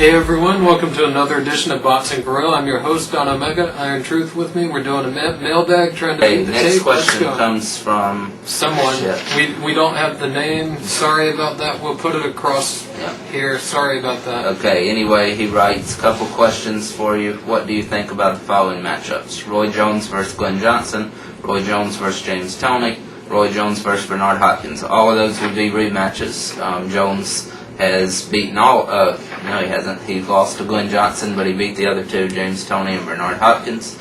Hey everyone, welcome to another edition of Boxing for Real. I'm your host, Don Omega. Iron Truth with me. We're doing a mailbag, trying to beat the tape. Next question comes from someone. We don't have the name. Sorry about that. We'll put it across here. Sorry about that. Okay, anyway, he writes a couple questions for you. What do you think about the following matchups? Roy Jones versus Glenn Johnson, Roy Jones versus James Toney, Roy Jones versus Bernard Hopkins. All of those would be rematches. Jones has beaten all, no he hasn't, he lost to Glenn Johnson, but he beat the other two, James Toney and Bernard Hopkins.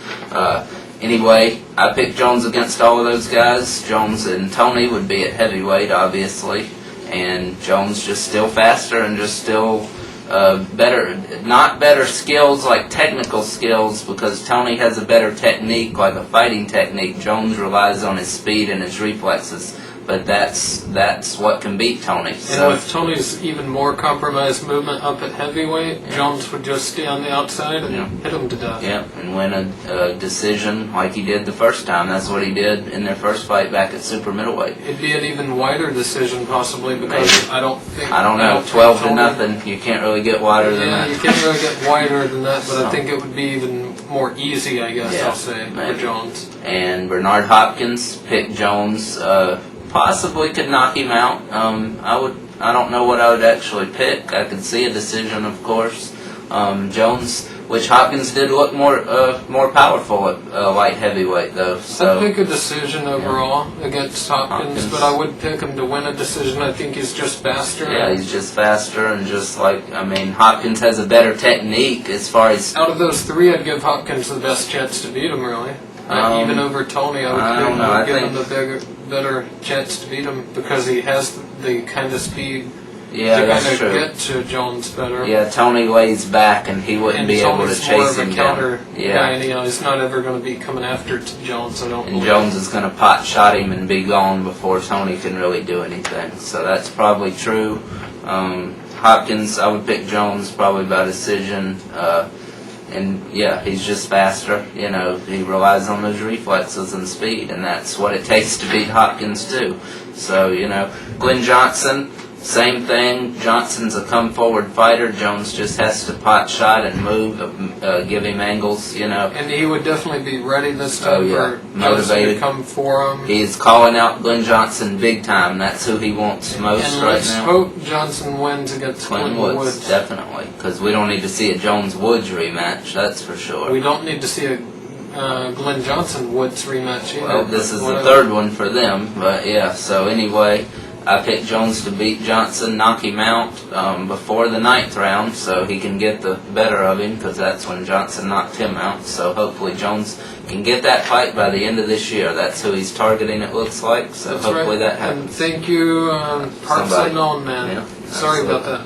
Anyway, I picked Jones against all of those guys. Jones and Toney would be at heavyweight, obviously, and Jones just still faster and just still better, not better skills like technical skills, because Toney has a better technique, like a fighting technique. Jones relies on his speed and his reflexes. But that's what can beat Toney. And with Toney's even more compromised movement up at heavyweight, Jones would just stay on the outside and hit him to death. Yeah, and win a decision like he did the first time. That's what he did in their first fight back at super middleweight. It'd be an even wider decision possibly, because Maybe. I don't think... I don't know, 12 to nothing. You can't really get wider than that. Yeah, you can't really get wider than that, but I think it would be even more easy, I guess, I'll say, for Jones. And Bernard Hopkins picked Jones... possibly could knock him out. I don't know what I would actually pick. I could see a decision, of course. Jones, which Hopkins did look more powerful at light heavyweight, though. So I'd pick a decision overall against Hopkins, but I would pick him to win a decision. I think he's just faster. Yeah, he's just faster, and just like, I mean, Hopkins has a better technique as far as... Out of those three, I'd give Hopkins the best chance to beat him, really. Even over Toney, I would give him the better chance to beat him, because he has the kind of speed to kind of get to Jones better. Yeah, Toney lays back and he wouldn't be able to chase him down. Guy, and, he's not ever going to be coming after Jones, I don't believe. Jones is going to pot shot him and be gone before Toney can really do anything. So that's probably true. Hopkins, I would pick Jones probably by decision. And yeah, he's just faster. You know, he relies on those reflexes and speed, and that's what it takes to beat Hopkins too. So, you know, Glenn Johnson, same thing. Johnson's a come-forward fighter. Jones just has to pot shot and move, give him angles, you know. And he would definitely be ready this time for Johnson to come for him. He's calling out Glenn Johnson big time. That's who he wants most right now. And let's hope Johnson wins against Glenn Woods. Definitely, because we don't need to see a Jones-Woods rematch, that's for sure. We don't need to see a Glenn Johnson-Woods rematch either. Well, this is the third one for them, but yeah, so anyway... I picked Jones to beat Johnson, knock him out before the 9th round, so he can get the better of him, because that's when Johnson knocked him out. So hopefully Jones can get that fight by the end of this year. That's who he's targeting, it looks like. So that's hopefully that And happens. thank you, Parts Unknown, man. Yeah, sorry about that.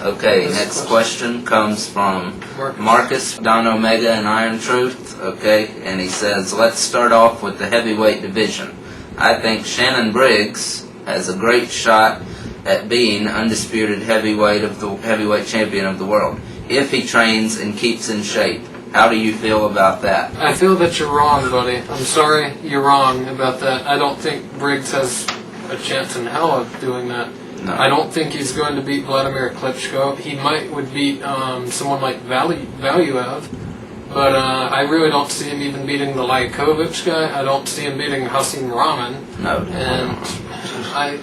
Okay, next question comes from Marcus, Don Omega, and Iron Truth. Okay, and he says, let's start off with the heavyweight division. I think Shannon Briggs has a great shot at being undisputed heavyweight champion of the world if he trains and keeps in shape. How do you feel about that? I feel that you're wrong, buddy. I'm sorry, you're wrong about that. I don't think Briggs has a chance in hell of doing that. No. I don't think he's going to beat Vladimir Klitschko. He would beat someone like Valuev. But I really don't see him even beating the Lajkovic guy. I don't see him beating Hasim Rahman. No. And I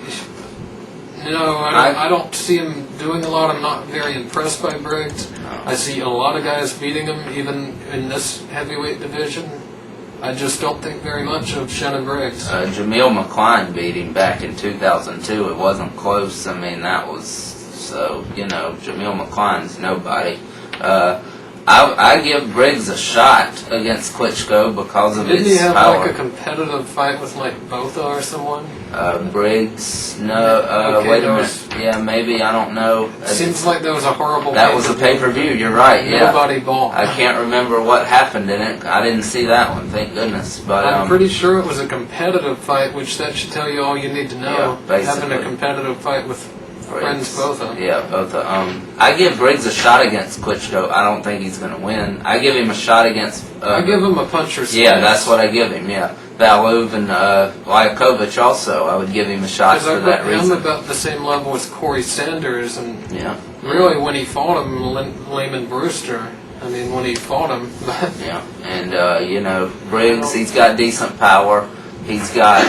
don't see him doing a lot. I'm not very impressed by Briggs. No. I see a lot of guys beating him, even in this heavyweight division. I just don't think very much of Shannon Briggs. Jamil McCline beat him back in 2002. It wasn't close. I mean, that was so, you know, Jamil McCline's nobody. I give Briggs a shot against Klitschko because of his power. Didn't he have like a competitive fight with like Botha or someone? Briggs, no, wait a minute. Yeah, maybe, I don't know. It seems like there was a horrible That was a pay-per-view, you're right, yeah. Nobody bought. I can't remember what happened in it. I didn't see that one, thank goodness. But I'm pretty sure it was a competitive fight, which that should tell you all you need to know. Yeah, basically. Having a competitive fight with friends Botha. Yeah, Botha. I give Briggs a shot against Klitschko. I don't think he's going to win. I give him a shot against... I give him a puncher's Yeah, that's what I give him, yeah. Valuev and Lajkovic also, I would give him a shot for that reason. I'm about the same level as Corey Sanders, and really when he fought him, Lehman Brewster. I mean, when he fought him. Yeah, and you know, Briggs, he's got decent power. He's got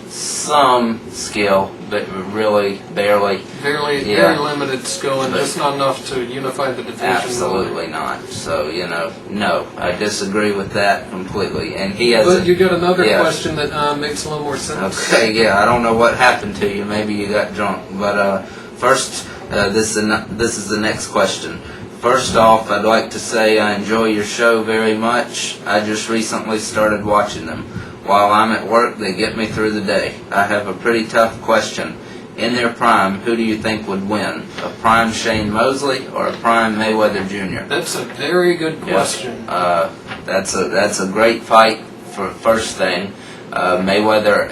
some skill, but really barely. Very limited skill, and just not enough to unify the division. Absolutely not. So, you know, no, I disagree with that completely. And he has. But you got another question that makes a little more sense. Okay, yeah, I don't know what happened to you. Maybe you got drunk. But first, this is the next question. First off, I'd like to say I enjoy your show very much. I just recently started watching them. While I'm at work, they get me through the day. I have a pretty tough question. In their prime, who do you think would win? A prime Shane Mosley or a prime Mayweather Jr.? That's a very good question. That's a great fight for first thing. Mayweather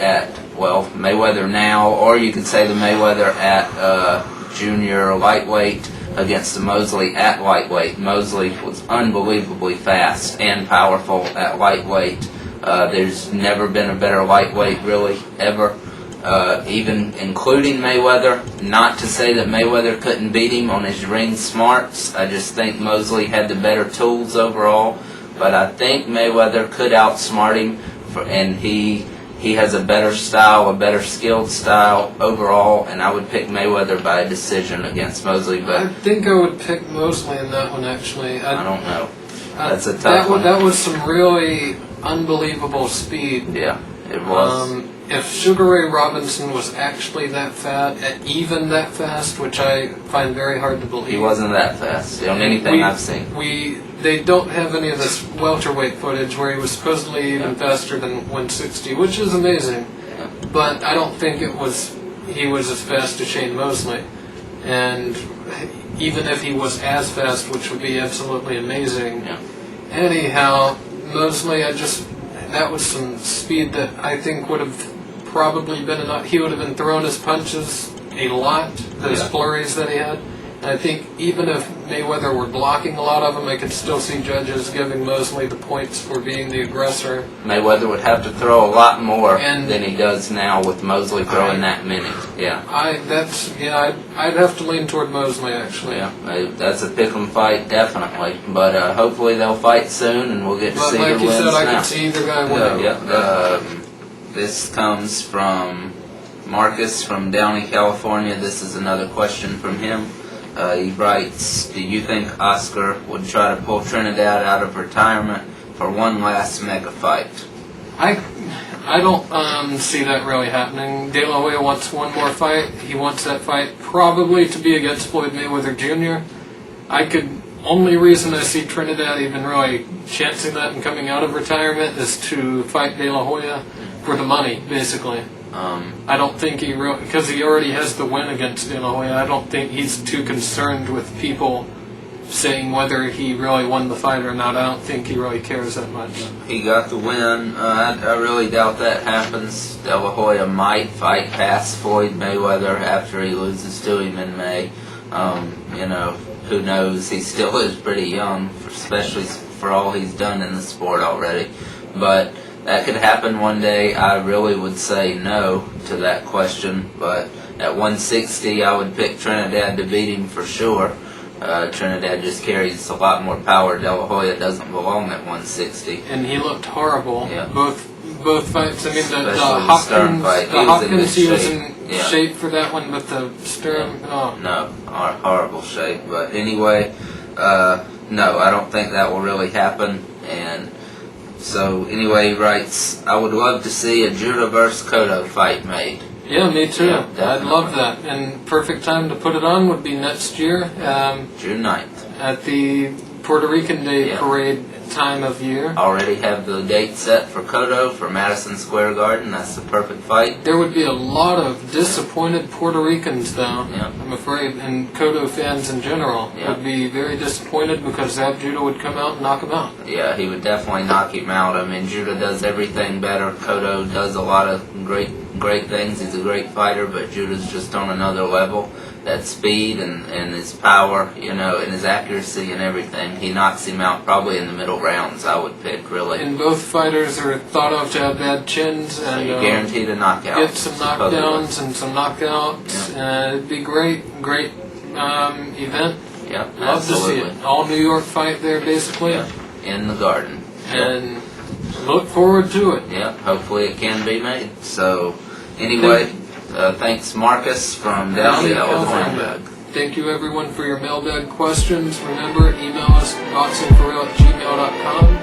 now, or you could say the Mayweather at junior lightweight against the Mosley at lightweight. Mosley was unbelievably fast and powerful at lightweight. There's never been a better lightweight, really, ever, even including Mayweather. Not to say that Mayweather couldn't beat him on his ring smarts. I just think Mosley had the better tools overall. But I think Mayweather could outsmart him, and he has a better style, a better skilled style overall, and I would pick Mayweather by a decision against Mosley. But I think I would pick Mosley in that one, actually. I don't know. That's a tough one. That was some really unbelievable speed. Yeah, it was. If Sugar Ray Robinson was actually that even that fast, which I find very hard to believe. He wasn't that fast on anything I've seen. They don't have any of this welterweight footage where he was supposedly even faster than 160, which is amazing. Yeah. But I don't think he was as fast as Shane Mosley. And even if he was as fast, which would be absolutely amazing. Yeah. Anyhow, Mosley, that was some speed that I think would have probably been enough. He would have been throwing his punches a lot, those flurries that he had. And I think even if Mayweather were blocking a lot of them, I could still see judges giving Mosley the points for being the aggressor. Mayweather would have to throw a lot more than he does now with Mosley throwing that many. Yeah. I'd have to lean toward Mosley, actually. Yeah, that's a pick'em fight, definitely. But hopefully they'll fight soon, and we'll get to see who wins. But like you said, I can see either guy winning. Yeah. This comes from Marcus from Downey, California. This is another question from him. He writes, do you think Oscar would try to pull Trinidad out of retirement for one last mega fight? I don't see that really happening. De La Hoya wants one more fight. He wants that fight probably to be against Floyd Mayweather Jr. Only reason I see Trinidad even really chancing that and coming out of retirement is to fight De La Hoya for the money, basically. I don't think because he already has the win against De La Hoya, I don't think he's too concerned with people saying whether he really won the fight or not. I don't think he really cares that much. He got the win. I really doubt that happens. De La Hoya might fight past Floyd Mayweather after he loses to him in May. Who knows? He still is pretty young, especially for all he's done in the sport already. But that could happen one day. I really would say no to that question, but at 160 I would pick Trinidad to beat him for sure. Trinidad just carries a lot more power. De La Hoya doesn't belong at 160. And he looked horrible. Yeah. Both fights. I mean, the Hopkins fight. He was in shape for that one, but the Stern, No, horrible shape. But anyway, no, I don't think that will really happen. And so anyway, he writes, I would love to see a Judah versus Cotto fight made. Yeah, me too. Yeah, I'd love that. And perfect time to put it on would be next year. June 9th. At the Puerto Rican Day parade time of year. Already have the date set for Cotto for Madison Square Garden. That's the perfect fight. There would be a lot of disappointed Puerto Ricans, though, I'm afraid, and Cotto fans in general would be very disappointed because that Judah would come out and knock him out. Yeah, he would definitely knock him out. I mean, Judah does everything better. Cotto does a lot of great things. He's a great fighter, but Judah's just on another level. That speed and his power, and his accuracy and everything. He knocks him out probably in the middle rounds, I would pick, really. And both fighters are thought of to have bad chins. And you're guaranteed a knockout. Get some knockdowns and some knockouts. Yeah. It'd be great event. Yep, Love absolutely. to see it. All New York fight there, basically. Yep. In the garden. And look forward to it. Yep, hopefully it can be made. So, anyway, thanks Marcus from down the Mailbag. Thank you everyone for your mailbag questions. Remember, email us boxingforreal@gmail.com.